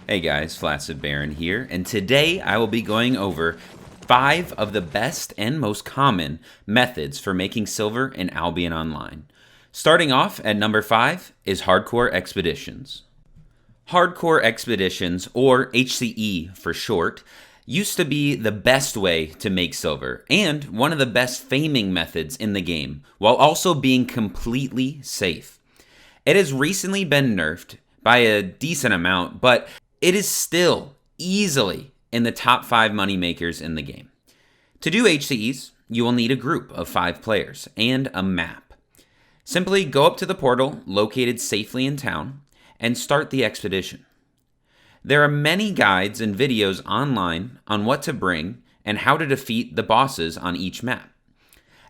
Hey guys, Flaccid Baron here, and today I will be going over 5 of the best and most common methods for making silver in Albion Online. Starting off at number 5 is Hardcore Expeditions. Hardcore Expeditions, or HCE for short, used to be the best way to make silver, and one of the best faming methods in the game, while also being completely safe. It has recently been nerfed by a decent amount, but it is still easily in the top 5 moneymakers in the game. To do HCEs, you will need a group of 5 players and a map. Simply go up to the portal located safely in town and start the expedition. There are many guides and videos online on what to bring and how to defeat the bosses on each map.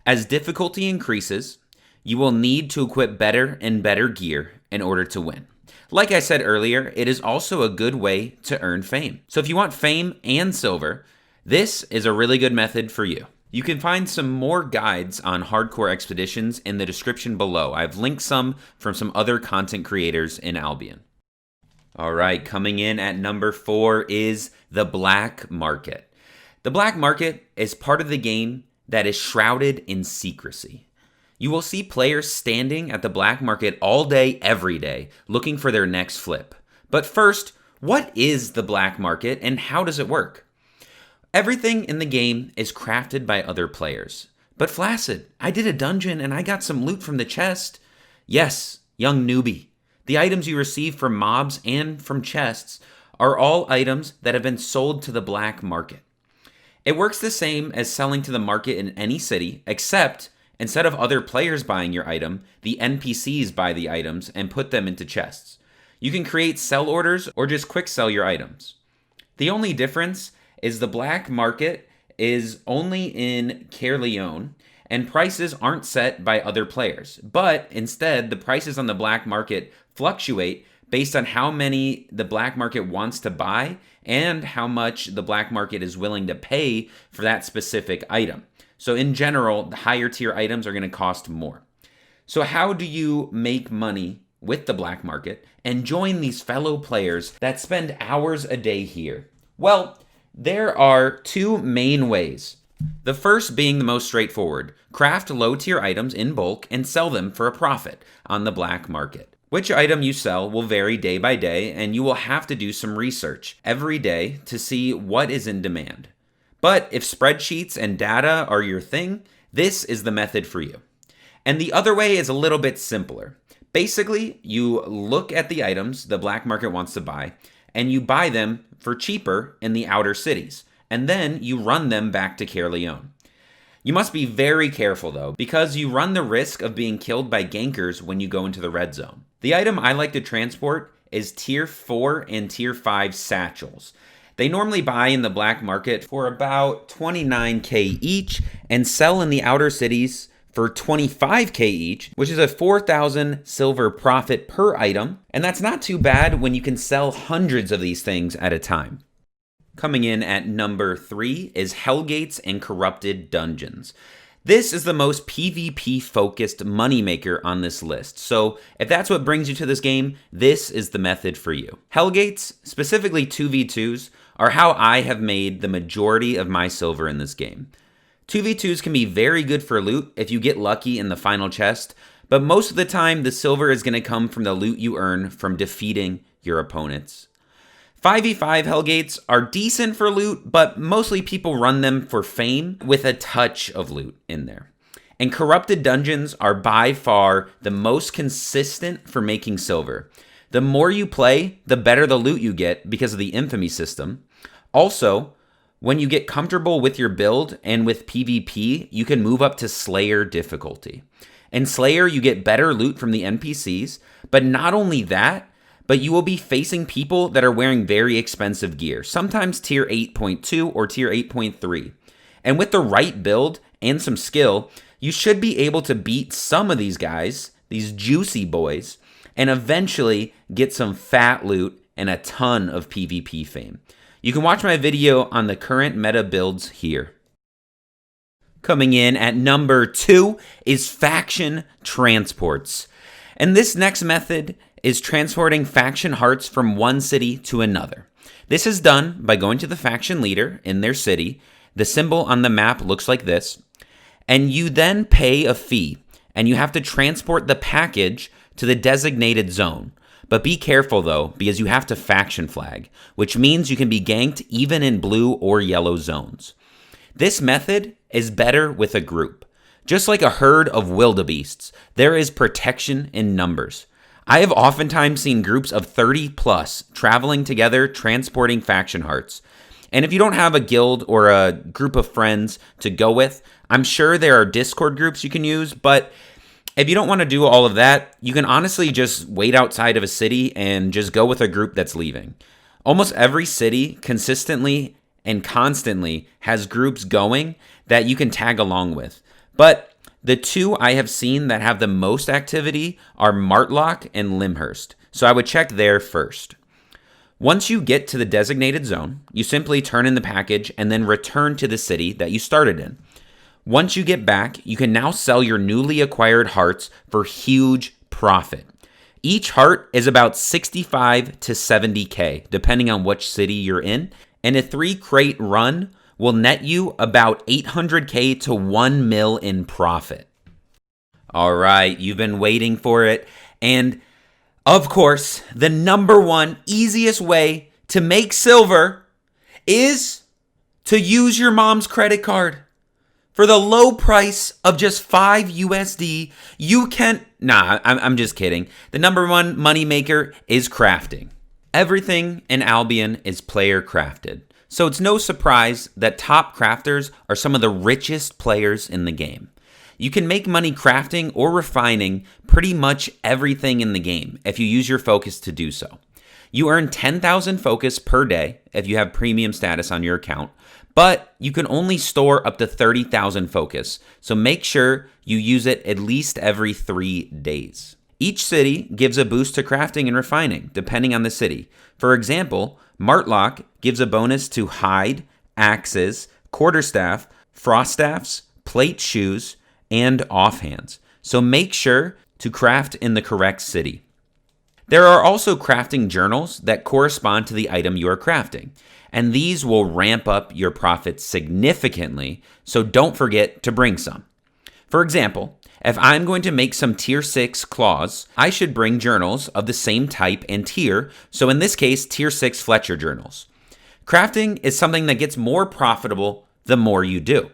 As difficulty increases, you will need to equip better and better gear in order to win. Like I said earlier, it is also a good way to earn fame. So if you want fame and silver, this is a really good method for you. You can find some more guides on hardcore expeditions in the description below. I've linked some from some other content creators in Albion. Alright, coming in at number 4 is the Black Market. The Black Market is part of the game that is shrouded in secrecy. You will see players standing at the black market all day, every day, looking for their next flip. But first, what is the black market and how does it work? Everything in the game is crafted by other players. But Flaccid, I did a dungeon and I got some loot from the chest. Yes, young newbie. The items you receive from mobs and from chests are all items that have been sold to the black market. It works the same as selling to the market in any city, except instead of other players buying your item, the NPCs buy the items and put them into chests. You can create sell orders or just quick sell your items. The only difference is the black market is only in Caerleon and prices aren't set by other players. But instead, the prices on the black market fluctuate based on how many the black market wants to buy and how much the black market is willing to pay for that specific item. So in general, the higher tier items are going to cost more. So how do you make money with the black market and join these fellow players that spend hours a day here? Well, there are 2 main ways. The first being the most straightforward. Craft low tier items in bulk and sell them for a profit on the black market. Which item you sell will vary day by day, and you will have to do some research every day to see what is in demand. But if spreadsheets and data are your thing, this is the method for you. And the other way is a little bit simpler. Basically, you look at the items the black market wants to buy, and you buy them for cheaper in the outer cities, and then you run them back to Caerleon. You must be very careful though, because you run the risk of being killed by gankers when you go into the red zone. The item I like to transport is tier 4 and tier 5 satchels. They normally buy in the black market for about 29k each and sell in the outer cities for 25k each, which is a 4,000 silver profit per item. And that's not too bad when you can sell hundreds of these things at a time. Coming in at number 3 is Hellgates and Corrupted Dungeons. This is the most PvP focused moneymaker on this list. So if that's what brings you to this game, this is the method for you. Hellgates, specifically 2v2s, are how I have made the majority of my silver in this game. 2v2s can be very good for loot if you get lucky in the final chest, but most of the time the silver is going to come from the loot you earn from defeating your opponents. 5v5 Hellgates are decent for loot, but mostly people run them for fame with a touch of loot in there. And Corrupted Dungeons are by far the most consistent for making silver. The more you play, the better the loot you get because of the infamy system. Also, when you get comfortable with your build and with PvP, you can move up to Slayer difficulty. In Slayer, you get better loot from the NPCs, but not only that, but you will be facing people that are wearing very expensive gear, sometimes tier 8.2 or tier 8.3. And with the right build and some skill, you should be able to beat some of these guys, these juicy boys, and eventually get some fat loot and a ton of PvP fame. You can watch my video on the current meta builds here. Coming in at number 2 is faction transports. And this next method is transporting faction hearts from one city to another. This is done by going to the faction leader in their city. The symbol on the map looks like this, and you then pay a fee, and you have to transport the package to the designated zone. But be careful though, because you have to faction flag, which means you can be ganked even in blue or yellow zones. This method is better with a group. Just like a herd of wildebeests, there is protection in numbers. I have oftentimes seen groups of 30 plus traveling together transporting faction hearts. And if you don't have a guild or a group of friends to go with, I'm sure there are Discord groups you can use, but if you don't want to do all of that, you can honestly just wait outside of a city and just go with a group that's leaving. Almost every city consistently and constantly has groups going that you can tag along with. But the two I have seen that have the most activity are Martlock and Limhurst, so I would check there first. Once you get to the designated zone, you simply turn in the package and then return to the city that you started in. Once you get back, you can now sell your newly acquired hearts for huge profit. Each heart is about 65 to 70k, depending on which city you're in, and a 3 crate run will net you about 800k to 1 mil in profit. All right, you've been waiting for it, and of course, the number one easiest way to make silver is to use your mom's credit card. For the low price of just 5 USD, you can... I'm just kidding. The number one moneymaker is crafting. Everything in Albion is player crafted. So it's no surprise that top crafters are some of the richest players in the game. You can make money crafting or refining pretty much everything in the game if you use your focus to do so. You earn 10,000 focus per day if you have premium status on your account, but you can only store up to 30,000 focus, so make sure you use it at least every 3 days. Each city gives a boost to crafting and refining, depending on the city. For example, Martlock gives a bonus to hide, axes, quarterstaff, froststaffs, plate shoes, and offhands, so make sure to craft in the correct city. There are also crafting journals that correspond to the item you are crafting, and these will ramp up your profits significantly, so don't forget to bring some. For example, if I'm going to make some tier 6 claws, I should bring journals of the same type and tier, so in this case, tier 6 Fletcher journals. Crafting is something that gets more profitable the more you do.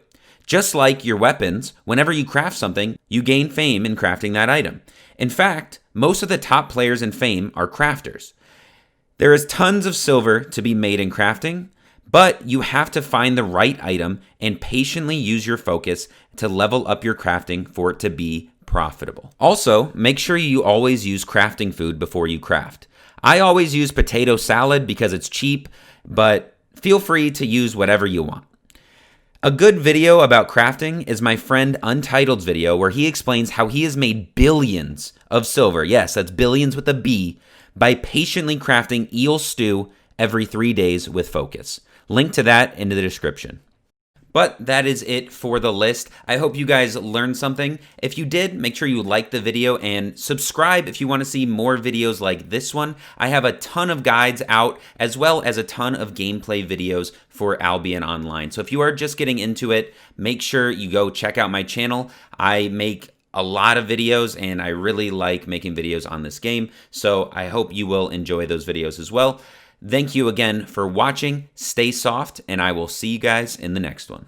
Just like your weapons, whenever you craft something, you gain fame in crafting that item. In fact, most of the top players in fame are crafters. There is tons of silver to be made in crafting, but you have to find the right item and patiently use your focus to level up your crafting for it to be profitable. Also, make sure you always use crafting food before you craft. I always use potato salad because it's cheap, but feel free to use whatever you want. A good video about crafting is my friend Untitled's video where he explains how he has made billions of silver, yes, that's billions with a B, by patiently crafting eel stew every 3 days with focus. Link to that in the description. But that is it for the list. I hope you guys learned something. If you did, make sure you like the video and subscribe if you want to see more videos like this one. I have a ton of guides out as well as a ton of gameplay videos for Albion Online. So if you are just getting into it, make sure you go check out my channel. I make a lot of videos and I really like making videos on this game. So I hope you will enjoy those videos as well. Thank you again for watching. Stay soft, and I will see you guys in the next one.